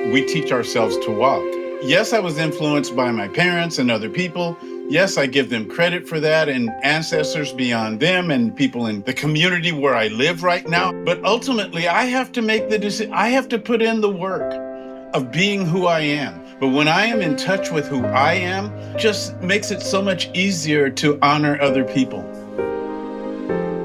we teach ourselves to walk. Yes, I was influenced by my parents and other people. Yes, I give them credit for that and ancestors beyond them and people in the community where I live right now. But ultimately, I have to make the decision. I have to put in the work of being who I am. But when I am in touch with who I am, just makes it so much easier to honor other people.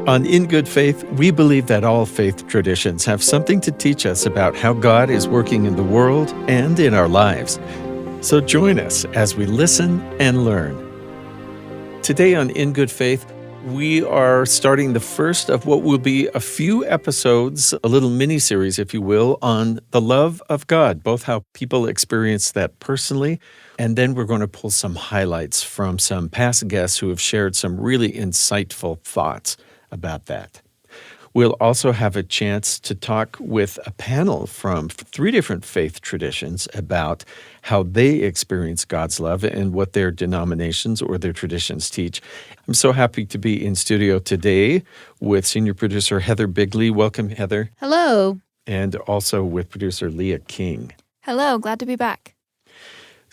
On In Good Faith, we believe that all faith traditions have something to teach us about how God is working in the world and in our lives. So join us as we listen and learn. Today on In Good Faith, we are starting the first of what will be a few episodes, a little mini-series, if you will, on the love of God, both how people experience that personally, and then we're going to pull some highlights from some past guests who have shared some really insightful thoughts about that. We'll also have a chance to talk with a panel from 3 different faith traditions about how they experience God's love and what their denominations or their traditions teach. I'm so happy to be in studio today with senior producer Heather Bigley. Welcome, Heather. Hello. And also with producer Leah King. Hello, glad to be back.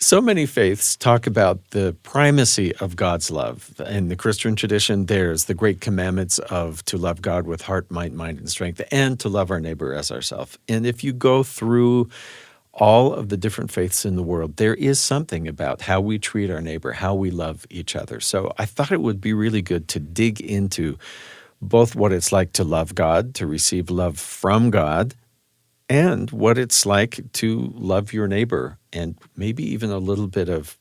So many faiths talk about the primacy of God's love. In the Christian tradition, there's the great commandments of to love God with heart, might, mind, and strength, and to love our neighbor as ourselves. And if you go through all of the different faiths in the world, there is something about how we treat our neighbor, how we love each other. So I thought it would be really good to dig into both what it's like to love God, to receive love from God, and what it's like to love your neighbor, and maybe even a little bit of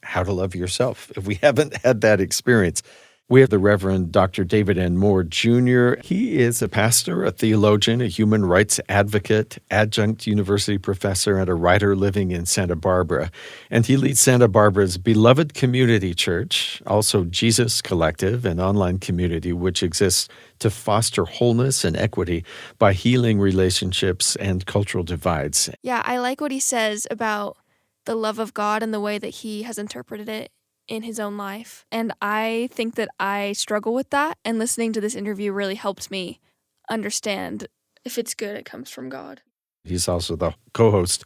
how to love yourself if we haven't had that experience. We have the Reverend Dr. David N. Moore, Jr. He is a pastor, a theologian, a human rights advocate, adjunct university professor, and a writer living in Santa Barbara. And he leads Santa Barbara's beloved community church, also Jesus Collective, an online community which exists to foster wholeness and equity by healing relationships and cultural divides. Yeah, I like what he says about the love of God and the way that he has interpreted it in his own life. And I think that I struggle with that, and listening to this interview really helped me understand if it's good, it comes from God. He's also the co-host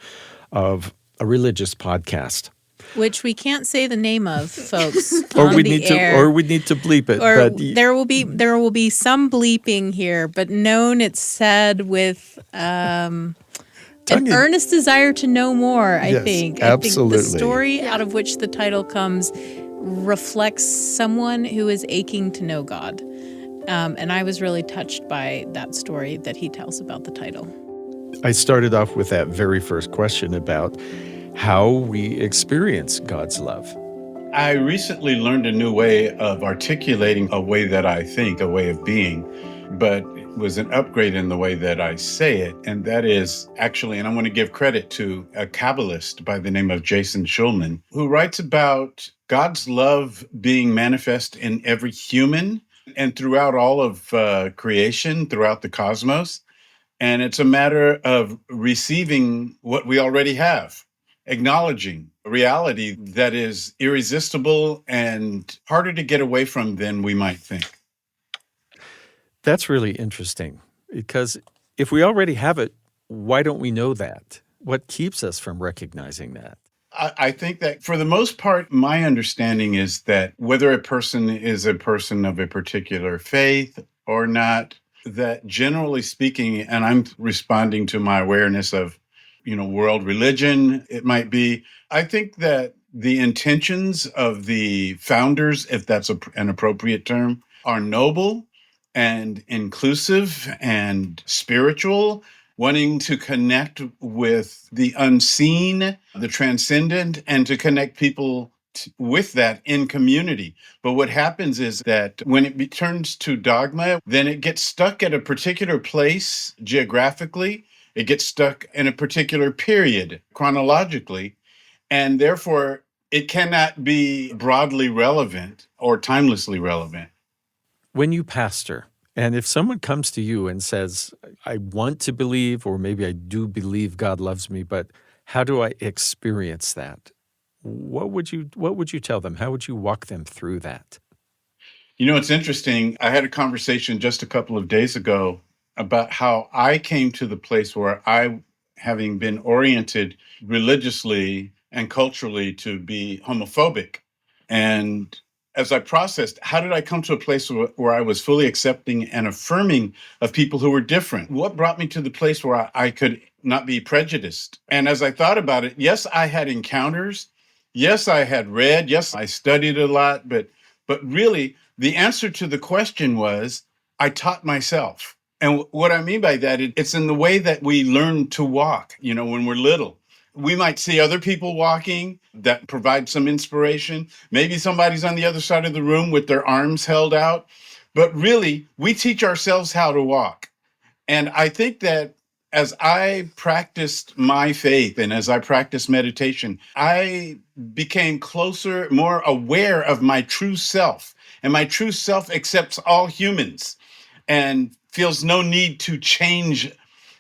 of a religious podcast, which we can't say the name of, folks. or on we the need air. to, or we need to bleep it. Or but there will be some bleeping here, but known it's said with an earnest desire to know more. I think. Absolutely. I think the story out of which the title comes reflects someone who is aching to know God, and I was really touched by that story that he tells about the title. I started off with that very first question about how we experience God's love. I recently learned a new way of articulating a way that I think, a way of being, but it was an upgrade in the way that I say it. And that is actually, and I want to give credit to a Kabbalist by the name of Jason Schulman, who writes about God's love being manifest in every human and throughout all of creation, throughout the cosmos. And it's a matter of receiving what we already have, acknowledging a reality that is irresistible and harder to get away from than we might think. That's really interesting, because if we already have it, why don't we know that? What keeps us from recognizing that? I think that for the most part, my understanding is that whether a person is a person of a particular faith or not, that generally speaking, and I'm responding to my awareness of, world religion, it might be, I think that the intentions of the founders, if that's an appropriate term, are noble and inclusive and spiritual, wanting to connect with the unseen, the transcendent, and to connect people with that in community. But what happens is that when it turns to dogma, then it gets stuck at a particular place geographically, it gets stuck in a particular period chronologically, and therefore it cannot be broadly relevant or timelessly relevant. When you pastor, and if someone comes to you and says, I want to believe, or maybe I do believe God loves me, but how do I experience that? What would you tell them? How would you walk them through that? It's interesting. I had a conversation just a couple of days ago about how I came to the place where I having been oriented religiously and culturally to be homophobic. And as I processed, how did I come to a place where I was fully accepting and affirming of people who were different? What brought me to the place where I could not be prejudiced? And as I thought about it, yes, I had encounters. Yes, I had read. Yes, I studied a lot. But really, the answer to the question was I taught myself. And what I mean by that, it's in the way that we learn to walk, when we're little. We might see other people walking that provide some inspiration. Maybe somebody's on the other side of the room with their arms held out. But really, we teach ourselves how to walk. And I think that as I practiced my faith and as I practiced meditation, I became closer, more aware of my true self. And my true self accepts all humans and feels no need to change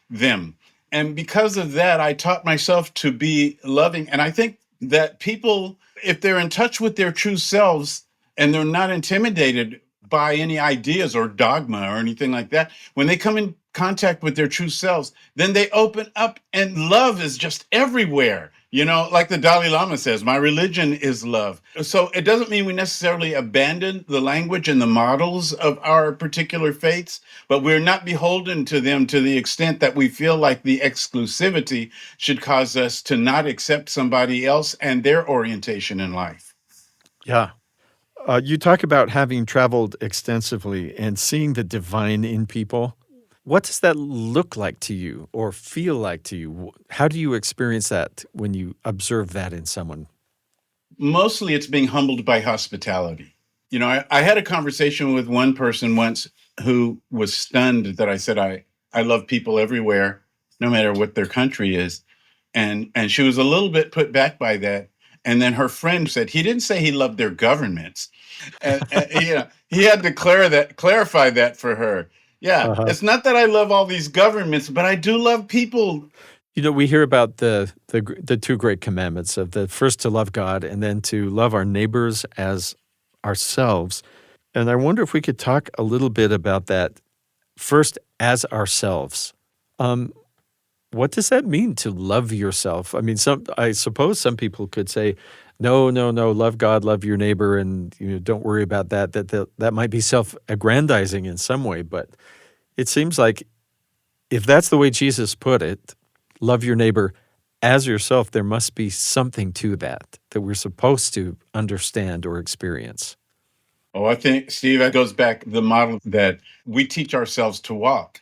them. And because of that, I taught myself to be loving. And I think that people, if they're in touch with their true selves and they're not intimidated by any ideas or dogma or anything like that, when they come in contact with their true selves, then they open up and love is just everywhere. Like the Dalai Lama says, my religion is love. So it doesn't mean we necessarily abandon the language and the models of our particular faiths, but we're not beholden to them to the extent that we feel like the exclusivity should cause us to not accept somebody else and their orientation in life. Yeah. You talk about having traveled extensively and seeing the divine in people. What does that look like to you or feel like to you? How do you experience that when you observe that in someone? Mostly it's being humbled by hospitality. I had a conversation with one person once who was stunned that I said, I love people everywhere, no matter what their country is. And she was a little bit put back by that. And then her friend said, he didn't say he loved their governments. And he had to clarify that for her. Yeah, it's not that I love all these governments, but I do love people. We hear about the two great commandments of the first to love God and then to love our neighbors as ourselves. And I wonder if we could talk a little bit about that first as ourselves. What does that mean to love yourself? I mean, I suppose some people could say, no, love God, love your neighbor, and don't worry about that. That might be self-aggrandizing in some way, but it seems like if that's the way Jesus put it, love your neighbor as yourself, there must be something to that we're supposed to understand or experience. Oh, I think, Steve, that goes back to the model that we teach ourselves to walk.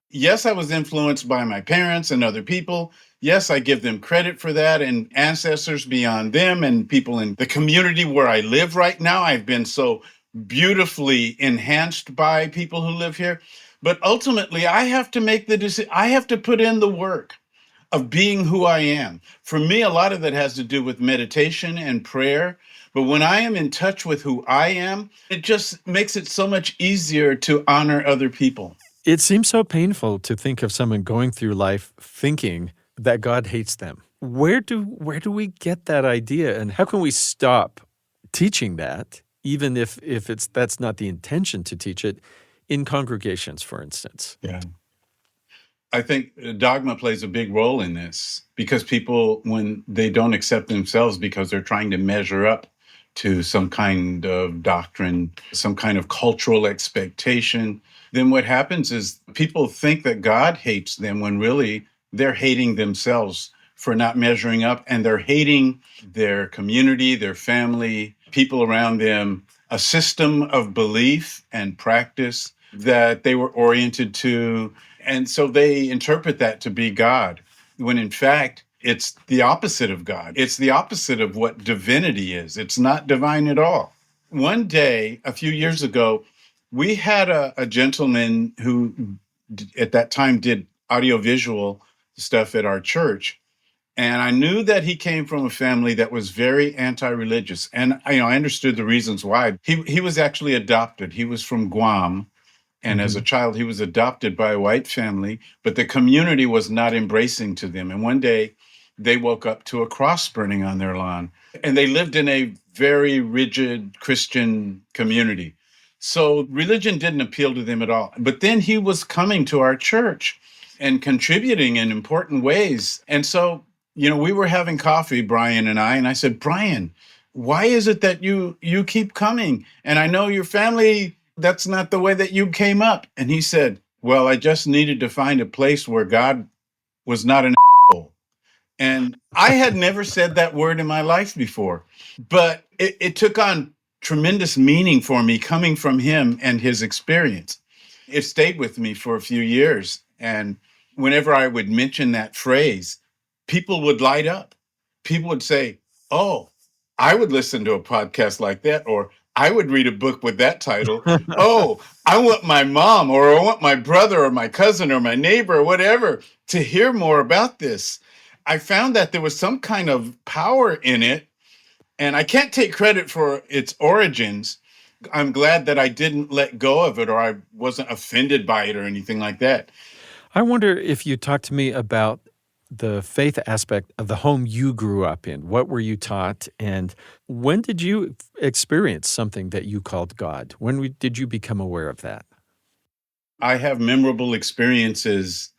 Yes, I was influenced by my parents and other people. Yes, I give them credit for that and ancestors beyond them and people in the community where I live right now. I've been so beautifully enhanced by people who live here. But ultimately, I have to make the decision. I have to put in the work of being who I am. For me, a lot of that has to do with meditation and prayer. But when I am in touch with who I am, it just makes it so much easier to honor other people. It seems so painful to think of someone going through life thinking that God hates them. Where do we get that idea, and how can we stop teaching that, even if that's not the intention to teach it, in congregations, for instance? Yeah. I think dogma plays a big role in this because people, when they don't accept themselves because they're trying to measure up to some kind of doctrine, some kind of cultural expectation, then what happens is people think that God hates them when really they're hating themselves for not measuring up, and they're hating their community, their family, people around them, a system of belief and practice that they were oriented to. And so they interpret that to be God, when in fact, it's the opposite of God. It's the opposite of what divinity is. It's not divine at all. One day, a few years ago, we had a gentleman who at that time did audiovisual stuff at our church. And I knew that he came from a family that was very anti-religious. And I understood the reasons why. He was actually adopted. He was from Guam. And as a child, he was adopted by a white family, but the community was not embracing to them. And one day they woke up to a cross burning on their lawn. And they lived in a very rigid Christian community. So religion didn't appeal to them at all. But then he was coming to our church. and contributing in important ways. And so, we were having coffee, Brian and I said, Brian, why is it that you keep coming? And I know your family, that's not the way that you came up. And he said, well, I just needed to find a place where God was not an asshole. And I had never said that word in my life before, but it took on tremendous meaning for me coming from him and his experience. It stayed with me for a few years. And whenever I would mention that phrase, people would light up. People would say, oh, I would listen to a podcast like that, or I would read a book with that title. Oh, I want my mom, or I want my brother, or my cousin, or my neighbor, or whatever, to hear more about this. I found that there was some kind of power in it, and I can't take credit for its origins. I'm glad that I didn't let go of it, or I wasn't offended by it or anything like that. I wonder if you talk to me about the faith aspect of the home you grew up in. What were you taught, and when did you experience something that you called God? When did you become aware of that? I have memorable experiences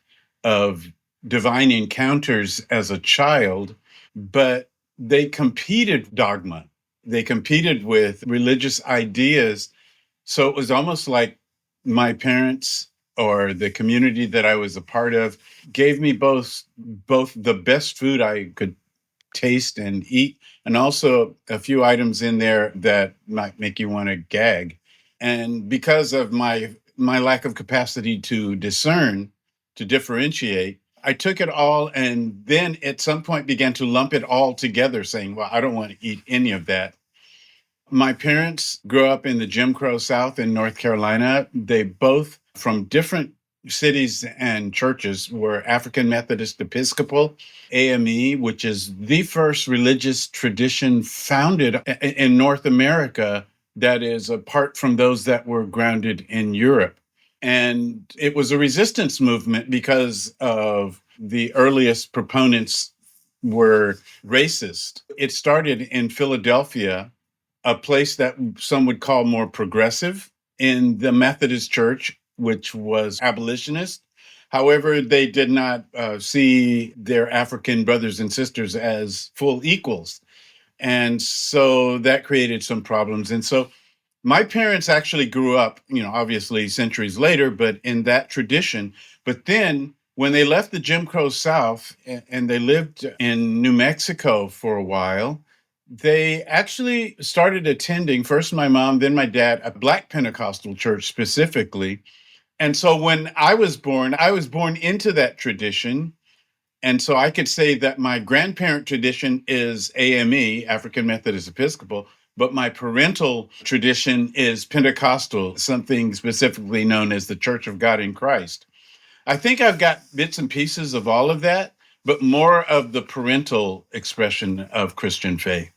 of divine encounters as a child, but they competed dogma. They competed with religious ideas. So it was almost like my parents or the community that I was a part of gave me both the best food I could taste and eat, and also a few items in there that might make you want to gag. And because of my lack of capacity to discern, to differentiate, I took it all and then at some point began to lump it all together, saying, well, I don't want to eat any of that. My parents grew up in the Jim Crow South in North Carolina. They both, from different cities and churches, were African Methodist Episcopal, AME, which is the first religious tradition founded in North America that is apart from those that were grounded in Europe. And it was a resistance movement because of the earliest proponents were racist. It started in Philadelphia, a place that some would call more progressive in the Methodist Church, which was abolitionist. However, they did not see their African brothers and sisters as full equals. And so that created some problems. And so my parents actually grew up, obviously centuries later, but in that tradition. But then when they left the Jim Crow South and they lived in New Mexico for a while, they actually started attending, first my mom, then my dad, a Black Pentecostal church specifically. And so when I was born into that tradition. And so I could say that my grandparent tradition is AME, African Methodist Episcopal, but my parental tradition is Pentecostal, something specifically known as the Church of God in Christ. I think I've got bits and pieces of all of that, but more of the parental expression of Christian faith.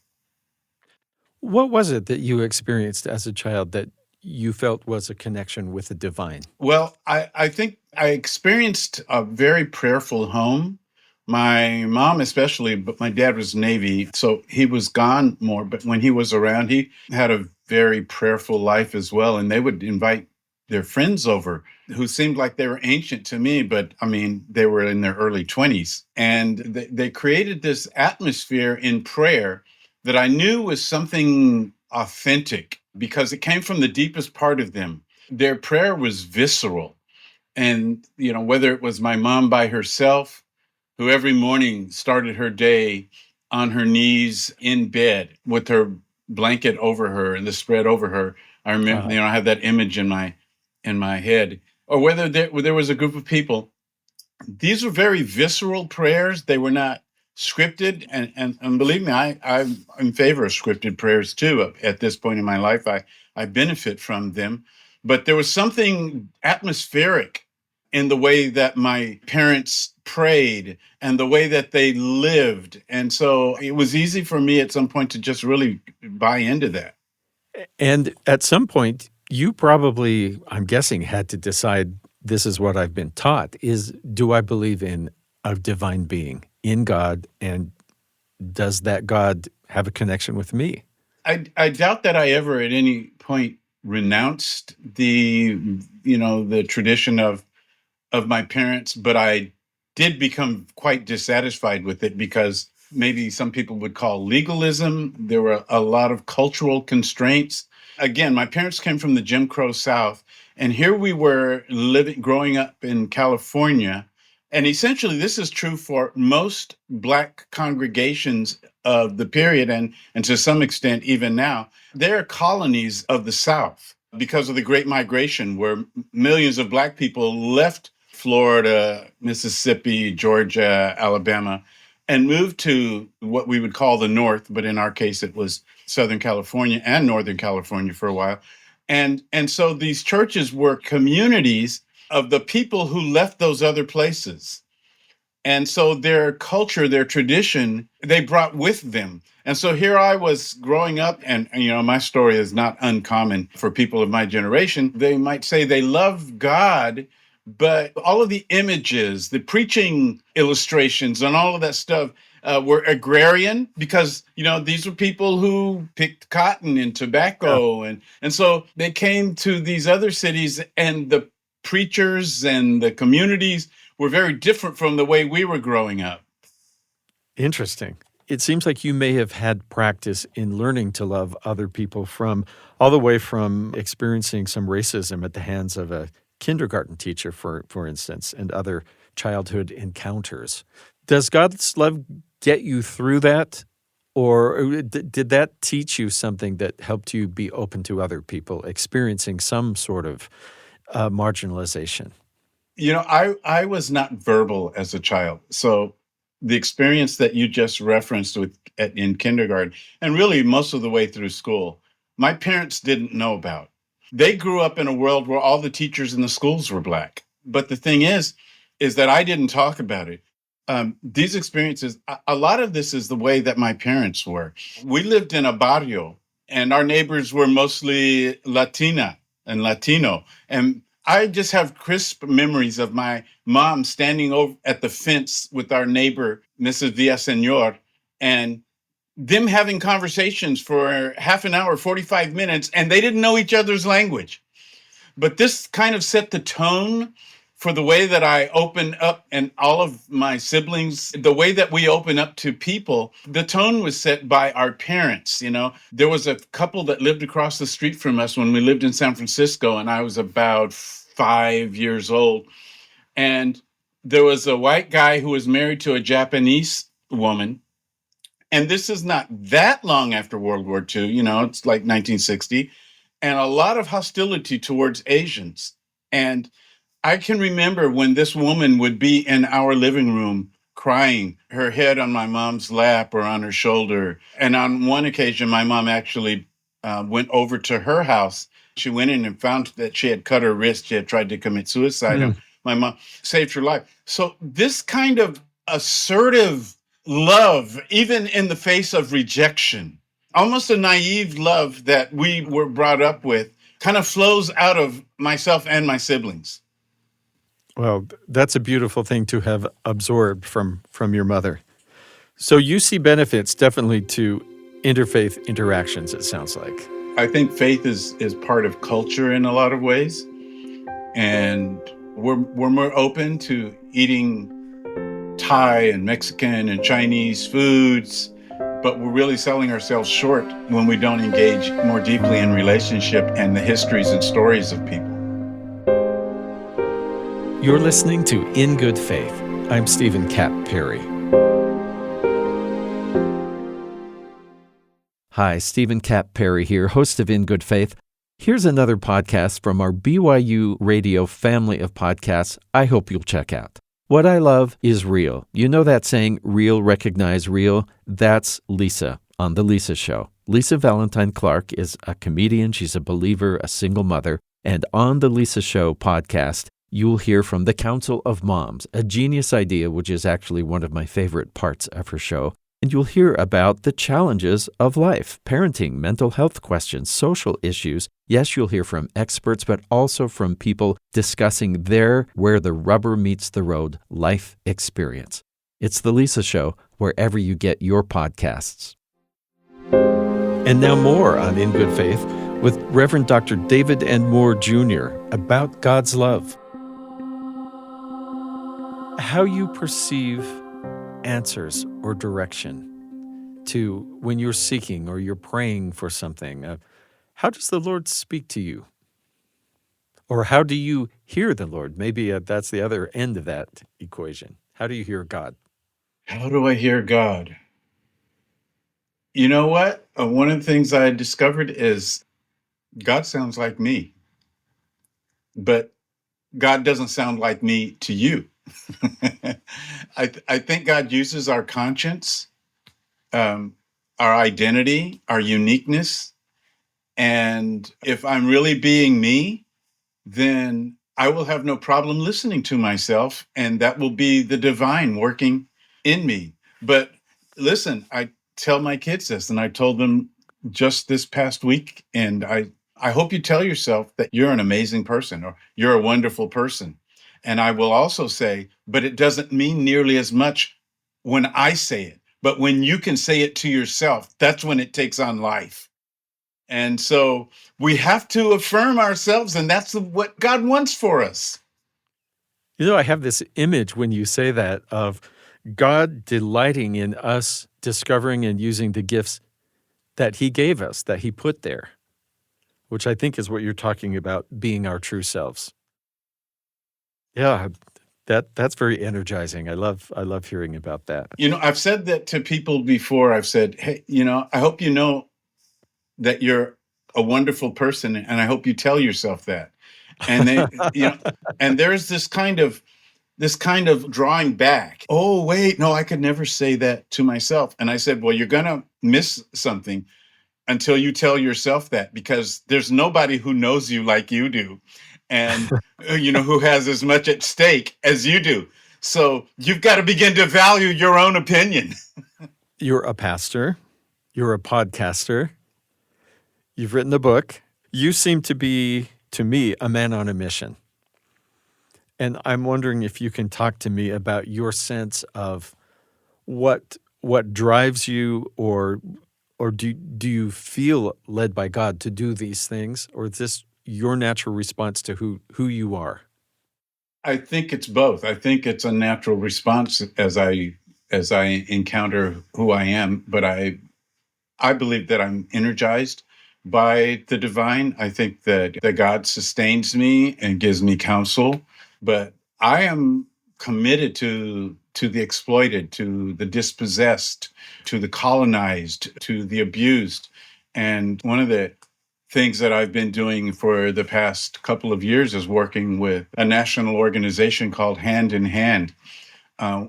What was it that you experienced as a child that you felt was a connection with the divine? Well, I think I experienced a very prayerful home. My mom, especially, but my dad was Navy, so he was gone more. But when he was around, he had a very prayerful life as well. And they would invite their friends over who seemed like they were ancient to me, but I mean, they were in their early 20s. And they created this atmosphere in prayer that I knew was something authentic because it came from the deepest part of them. Their prayer was visceral. And, whether it was my mom by herself, who every morning started her day on her knees in bed with her blanket over her and the spread over her. I remember, I have that image in my head. Or whether there was a group of people. These were very visceral prayers. They were not scripted. And believe me, I'm in favor of scripted prayers too. At this point in my life, I benefit from them. But there was something atmospheric in the way that my parents prayed and the way that they lived. And so it was easy for me at some point to just really buy into that. And at some point, you probably, I'm guessing, had to decide, this is what I've been taught, do I believe in a divine being, in God, and does that God have a connection with me? I doubt that I ever at any point renounced the tradition of of my parents, but I did become quite dissatisfied with it because maybe some people would call legalism. There were a lot of cultural constraints. Again, my parents came from the Jim Crow South, and here we were growing up in California. And essentially, this is true for most Black congregations of the period, and to some extent, even now. They're colonies of the South because of the Great Migration, where millions of Black people left Florida, Mississippi, Georgia, Alabama, and moved to what we would call the North, but in our case, it was Southern California and Northern California for a while. And so these churches were communities of the people who left those other places. And so their culture, their tradition, they brought with them. And so here I was growing up, and my story is not uncommon for people of my generation. They might say they love God, but all of the images, the preaching illustrations, and all of that stuff were agrarian because, these were people who picked cotton and tobacco. And so they came to these other cities, and the preachers and the communities were very different from the way we were growing up. Interesting. It seems like you may have had practice in learning to love other people all the way from experiencing some racism at the hands of a kindergarten teacher, for instance, and other childhood encounters. Does God's love get you through that? Or did that teach you something that helped you be open to other people experiencing some sort of marginalization? I was not verbal as a child. So the experience that you just referenced in kindergarten, and really most of the way through school, my parents didn't know about. They grew up in a world where all the teachers in the schools were Black. But the thing is that I didn't talk about it. These experiences, a lot of this is the way that my parents were. We lived in a barrio, and our neighbors were mostly Latina and Latino. And I just have crisp memories of my mom standing over at the fence with our neighbor, Mrs. Villaseñor, and them having conversations for half an hour, 45 minutes, and they didn't know each other's language. But this kind of set the tone for the way that I open up, and all of my siblings, the way that we open up to people. The tone was set by our parents. There was a couple that lived across the street from us when we lived in San Francisco, and I was about 5 years old. And there was a white guy who was married to a Japanese woman. And this is not that long after World War II, it's like 1960, and a lot of hostility towards Asians. And I can remember when this woman would be in our living room crying, her head on my mom's lap or on her shoulder. And on one occasion, my mom actually went over to her house. She went in and found that she had cut her wrist. She had tried to commit suicide. And my mom saved her life. So this kind of assertive love, even in the face of rejection, almost a naive love that we were brought up with, kind of flows out of myself and my siblings. Well, that's a beautiful thing to have absorbed from your mother. So you see benefits definitely to interfaith interactions, it sounds like. I think faith is part of culture in a lot of ways. And we're more open to eating Thai and Mexican and Chinese foods, but we're really selling ourselves short when we don't engage more deeply in relationship and the histories and stories of people. You're listening to In Good Faith. I'm Stephen Kapp Perry. Hi, Stephen Kapp Perry here, host of In Good Faith. Here's another podcast from our BYU Radio family of podcasts I hope you'll check out. What I love is real. You know that saying, real recognize real? That's Lisa on The Lisa Show. Lisa Valentine Clark is a comedian. She's a believer, a single mother. And on The Lisa Show podcast, you'll hear from the Council of Moms, a genius idea which is actually one of my favorite parts of her show. And you'll hear about the challenges of life, parenting, mental health questions, social issues. Yes, you'll hear from experts, but also from people discussing their where the rubber meets the road life experience. It's The Lisa Show, wherever you get your podcasts. And now more on In Good Faith with Reverend Dr. David N. Moore Jr. about God's love. how you perceive answers or direction to when you're seeking or you're praying for something. How does the Lord speak to you? Or how do you hear the Lord? Maybe that's the other end of that equation. How do you hear God? How do I hear God? You know what? One of the things I discovered is God sounds like me, but God doesn't sound like me to you. I think God uses our conscience, our identity, our uniqueness. And if I'm really being me, then I will have no problem listening to myself. And that will be the divine working in me. But listen, I tell my kids this, and I told them just this past week, and I hope you tell yourself that you're an amazing person or you're a wonderful person. And I will also say, but it doesn't mean nearly as much when I say it. But when you can say it to yourself, that's when it takes on life. And so we have to affirm ourselves, and that's what God wants for us. You know, I have this image when you say that of God delighting in us discovering and using the gifts that He gave us, that He put there, which I think is what you're talking about, being our true selves. Yeah, that's very energizing. I love hearing about that. You know, I've said that to people before. I've said, hey, you know, I hope you know that you're a wonderful person, and I hope you tell yourself that. And they, you know, and there's this kind of drawing back. Oh, wait, no, I could never say that to myself. And I said, well, you're going to miss something until you tell yourself that, because there's nobody who knows you like you do, and you know, who has as much at stake as you do. So you've got to begin to value your own opinion. You're a pastor. You're a podcaster. You've written a book. You seem to be, to me, a man on a mission. And I'm wondering if you can talk to me about your sense of what drives you, or do you feel led by God to do these things, or is this your natural response to who you are? I think it's both. I think it's a natural response as I encounter who I am, but I believe that I'm energized by the divine. I think that God sustains me and gives me counsel, but I am committed to the exploited, to the dispossessed, to the colonized, to the abused. And one of the things that I've been doing for the past couple of years is working with a national organization called Hand in Hand,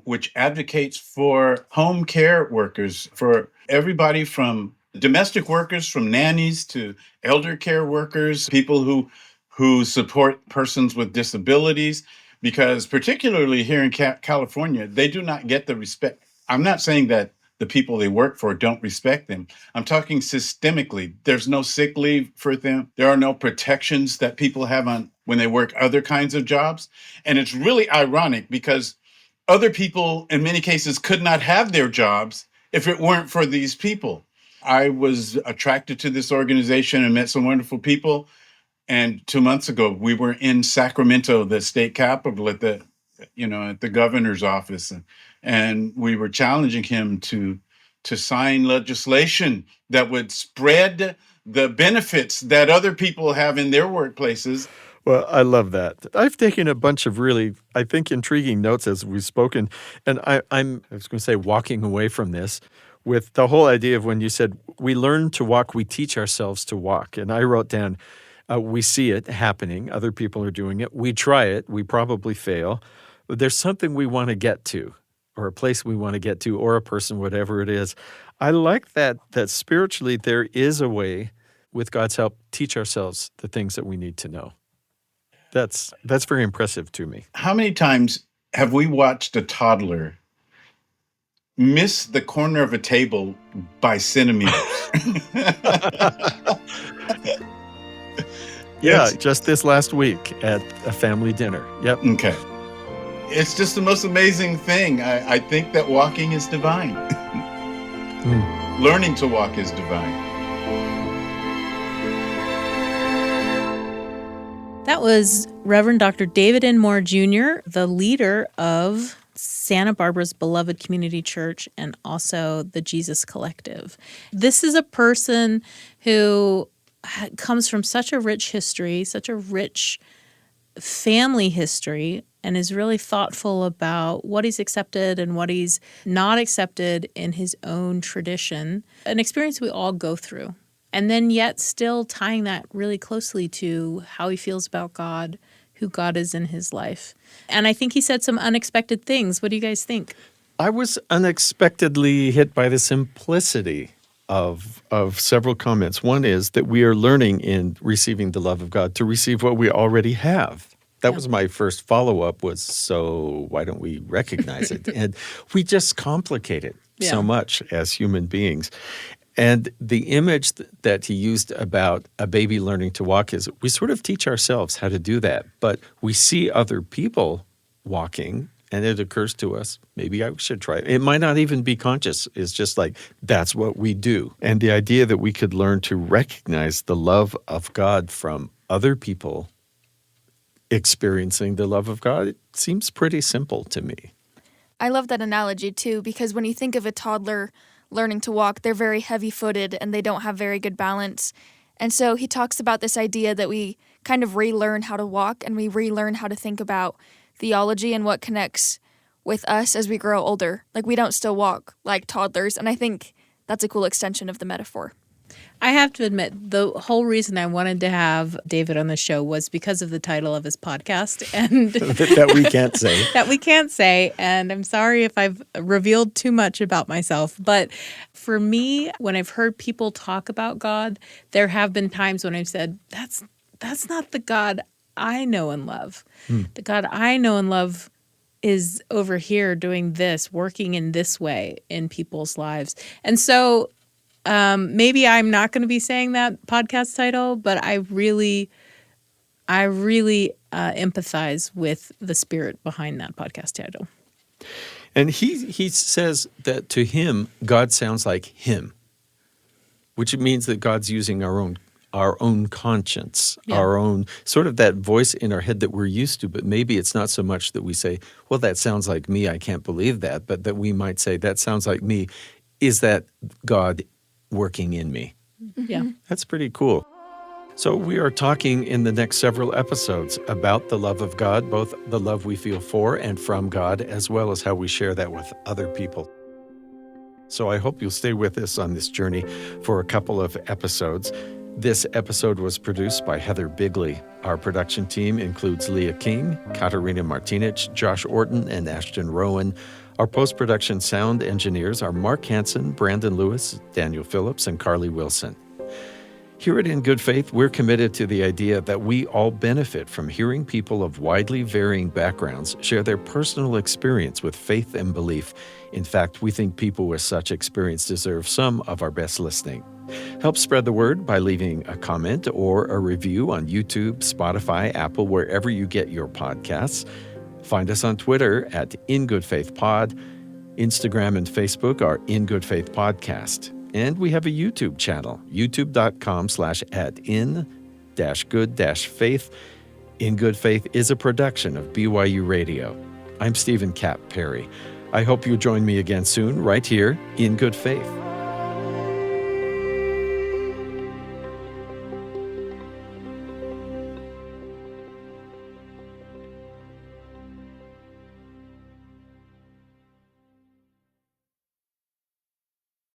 which advocates for home care workers, for everybody from domestic workers, from nannies to elder care workers, people who support persons with disabilities, because particularly here in California, they do not get the respect. I'm not saying that the people they work for don't respect them. I'm talking systemically. There's no sick leave for them. There are no protections that people have on when they work other kinds of jobs. And it's really ironic because other people, in many cases, could not have their jobs if it weren't for these people. I was attracted to this organization and met some wonderful people. And 2 months ago, we were in Sacramento, the state capital, at the governor's office, and we were challenging him to sign legislation that would spread the benefits that other people have in their workplaces. Well, I love that. I've taken a bunch of really, I think, intriguing notes as we've spoken, and I was going to say walking away from this with the whole idea of when you said, we learn to walk, we teach ourselves to walk. And I wrote down, we see it happening, other people are doing it, we try it, we probably fail, but there's something we want to get to, or a place we want to get to, or a person, whatever it is. I like that spiritually there is a way, with God's help, teach ourselves the things that we need to know. That's very impressive to me. How many times have we watched a toddler miss the corner of a table by centimeters? Yeah, just this last week at a family dinner. Yep. Okay. It's just the most amazing thing. I think that walking is divine. Learning to walk is divine. That was Reverend Dr. David N. Moore Jr., the leader of Santa Barbara's Beloved Community Church and also the Jesus Collective. This is a person who comes from such a rich history, such a rich family history, and is really thoughtful about what he's accepted and what he's not accepted in his own tradition, an experience we all go through. And then yet still tying that really closely to how he feels about God, who God is in his life. And I think he said some unexpected things. What do you guys think? I was unexpectedly hit by the simplicity of several comments. One is that we are learning in receiving the love of God to receive what we already have. That was my first follow-up was, so why don't we recognize it? And we just complicate it so much as human beings. And the image that he used about a baby learning to walk is we sort of teach ourselves how to do that, but we see other people walking and it occurs to us, maybe I should try it. It might not even be conscious. It's just like, that's what we do. And the idea that we could learn to recognize the love of God from other people experiencing the love of God, it seems pretty simple to me. I love that analogy too, because when you think of a toddler learning to walk, they're very heavy-footed and they don't have very good balance. And so he talks about this idea that we kind of relearn how to walk and we relearn how to think about theology and what connects with us as we grow older. Like, we don't still walk like toddlers, and I think that's a cool extension of the metaphor. I have to admit, the whole reason I wanted to have David on the show was because of the title of his podcast. And that we can't say. That we can't say. And I'm sorry if I've revealed too much about myself. But for me, when I've heard people talk about God, there have been times when I've said, that's not the God I know and love. The God I know and love is over here doing this, working in this way in people's lives. And so maybe I'm not going to be saying that podcast title, but I really empathize with the spirit behind that podcast title. And he says that to him, God sounds like him, which means that God's using our own conscience, our own sort of that voice in our head that we're used to, but maybe it's not so much that we say, well, that sounds like me, I can't believe that, but that we might say, that sounds like me. Is that God working in me? Yeah. That's pretty cool. So we are talking in the next several episodes about the love of God, both the love we feel for and from God, as well as how we share that with other people. So I hope you'll stay with us on this journey for a couple of episodes. This episode was produced by Heather Bigley. Our production team includes Leah King, Katarina Martinich, Josh Orton, and Ashton Rowan. Our post-production sound engineers are Mark Hansen, Brandon Lewis, Daniel Phillips, and Carly Wilson. Here at In Good Faith, we're committed to the idea that we all benefit from hearing people of widely varying backgrounds share their personal experience with faith and belief. In fact, we think people with such experience deserve some of our best listening. Help spread the word by leaving a comment or a review on YouTube, Spotify, Apple, wherever you get your podcasts. Find us on Twitter at In Good Faith Pod. Instagram and Facebook are In Good Faith Podcast. And we have a YouTube channel, youtube.com/@in-good-faith. In Good Faith is a production of BYU Radio. I'm Stephen Cap Perry. I hope you join me again soon, right here in Good Faith.